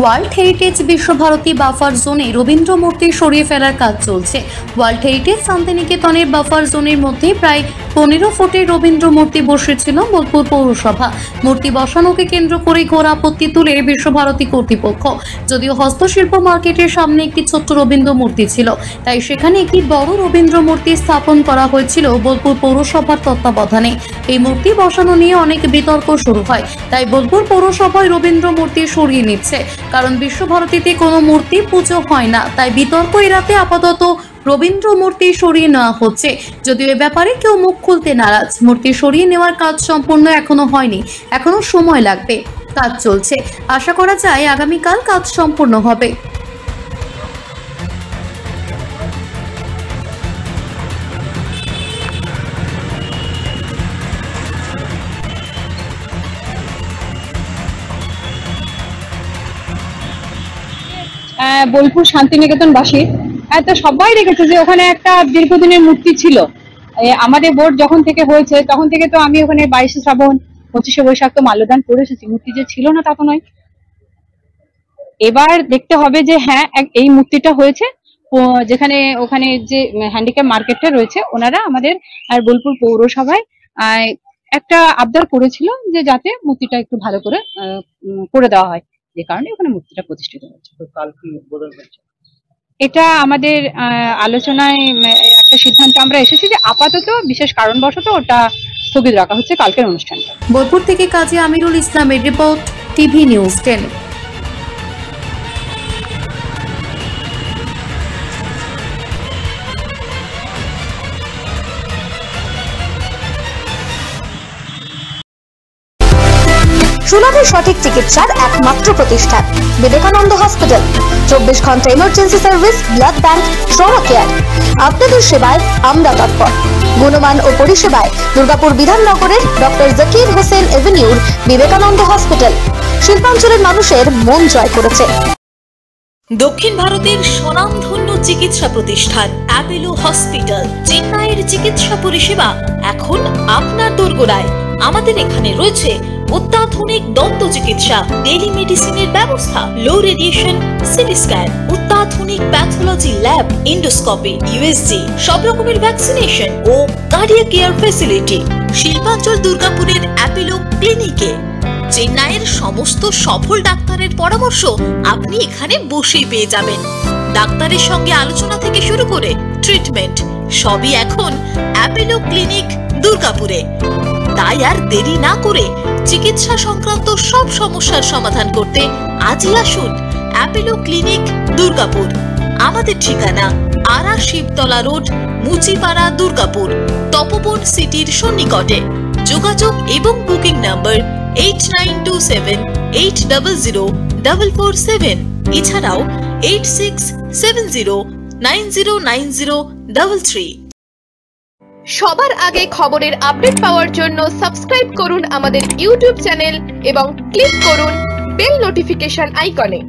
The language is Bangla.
ওয়ার্ল্ড হেরিটেজ বিশ্বভারতী বাফার জোনে রবীন্দ্র মূর্তি সরিয়ে ফেলার কাজ চলছে। ওয়ার্ল্ড হেরিটেজ শান্তিনিকেতনের বাফার জোনের মধ্যে প্রায় 15 ফুটের রবীন্দ্র মূর্তি বসেছিল বোলপুর পৌরসভা। মূর্তি বসানোকে কেন্দ্র করে ঘোর আপত্তি তুলে বিশ্বভারতী কর্তৃপক্ষ। যদিও হস্তশিল্প মার্কেটের সামনে একটি ছোট্ট রবীন্দ্র মূর্তি ছিল, তাই সেখানে একটি বড় রবীন্দ্র মূর্তি স্থাপন করা হয়েছিল বোলপুর পৌরসভার তত্ত্বাবধানে। এই মূর্তি বসানো নিয়ে অনেক বিতর্ক শুরু হয়, তাই বোলপুর পৌরসভায় রবীন্দ্র মূর্তি সরিয়ে নিচ্ছে। কারণ বিশ্বভারতীতে কোনো মূর্তি পুজো হয় না, তাই বিতর্ক এড়াতে আপাতত রবীন্দ্র মূর্তি সরিয়ে নেওয়া হচ্ছে। যদিও এ ব্যাপারে কেউ মুখ খুলতে নারাজ। মূর্তি সরিয়ে নেওয়ার কাজ সম্পূর্ণ এখনো হয়নি, এখনো সময় লাগবে, কাজ চলছে। আশা করা যায় আগামীকাল কাজ সম্পূর্ণ হবে। বোলপুর শান্তিনিকেতনবাসী তো সবাই দেখেছে যে ওখানে একটা দীর্ঘদিনের মূর্তি ছিল। আমাদের বোর্ড যখন থেকে হয়েছে তখন থেকে তো আমি ওখানে 22শে শ্রাবণ 25শে বৈশাখ তো মাল্যদান করে এসেছি। মূর্তি যে ছিল না তা তো নয়। এবার দেখতে হবে যে হ্যাঁ এই মূর্তিটা হয়েছে যেখানে ওখানে যে হ্যান্ডিক্যাপ মার্কেটটা রয়েছে ওনারা আমাদের আর বোলপুর পৌরসভায় একটা আবদার করেছিল যে যাতে মূর্তিটা একটু ভালো করে করে দেওয়া হয়, যে কারণে ওখানে মূর্তিটা প্রতিষ্ঠিত হয়েছে। এটা আমাদের আলোচনায় একটা সিদ্ধান্ত আমরা এসেছি যে আপাতত বিশেষ কারণবশত ওটা স্থগিত রাখা হচ্ছে কালকের অনুষ্ঠানটা। বোলপুর থেকে কাজী আমিরুল ইসলামের রিপোর্ট, টিভি নিউজ 10। সুলভে সঠিক চিকিৎসার একমাত্র প্রতিষ্ঠান বিবেকানন্দ হসপিটাল। 24 ঘন্টা emergency service, blood bank, trauma care. আপনাদের সেবায় আমরা তৎপর। গুণমান ও পরিষেবায় দুর্গাপুর বিধাননগরের ডক্টর জাকির হোসেন এভিনিউর বিবেকানন্দ হসপিটাল শিল্পাঞ্চলের মানুষের মন জয় করেছে। দক্ষিণ ভারতের স্বনামধন্য চিকিৎসা প্রতিষ্ঠান অ্যাপোলো হসপিটাল। চেন্নাইয়ের চিকিৎসা পরিষেবা এখন আপনার দোরগোড়ায়। আমাদের এখানে রয়েছে অত্যাধুনিক দন্ত চিকিৎসা, টেলিমেডিসিনের ব্যবস্থা, লো রেডিয়েশন সিটি স্ক্যান, অত্যাধুনিক প্যাথোলজি ল্যাব, এন্ডোস্কোপি, ইউএসজি, সব রকমের ভ্যাকসিনেশন ও কার্ডিয়াক কেয়ার ফ্যাসিলিটি। শিল্পাঞ্চল দুর্গাপুরের অ্যাপোলো ক্লিনিকে চেন্নাইয়ের সমস্ত সফল ডাক্তারের পরামর্শ আপনি এখানে বসেই পেয়ে যাবেন। ডাক্তারের সঙ্গে আলোচনা থেকে শুরু করে ট্রিটমেন্ট সবই এখন অ্যাপোলো ক্লিনিক দুর্গাপুরে। তাই আর দেরি না করে চিকিৎসা সংক্রান্ত সব সমস্যার সমাধান করতে আজই আসুন অ্যাপোলো ক্লিনিক দুর্গাপুর। আমাদের ঠিকানা আরা শিবতলা রোড, মুচিপাড়া, দুর্গাপুর, তপবন সিটির সন্নিকটে। যোগাযোগ এবং বুকিং নাম্বার 8927800447, এছাড়াও 8670909033। সবার আগে খবরের আপডেট পাওয়ার জন্য সাবস্ক্রাইব করুন আমাদের ইউটিউব চ্যানেল এবং ক্লিক করুন বেল নোটিফিকেশন আইকনে।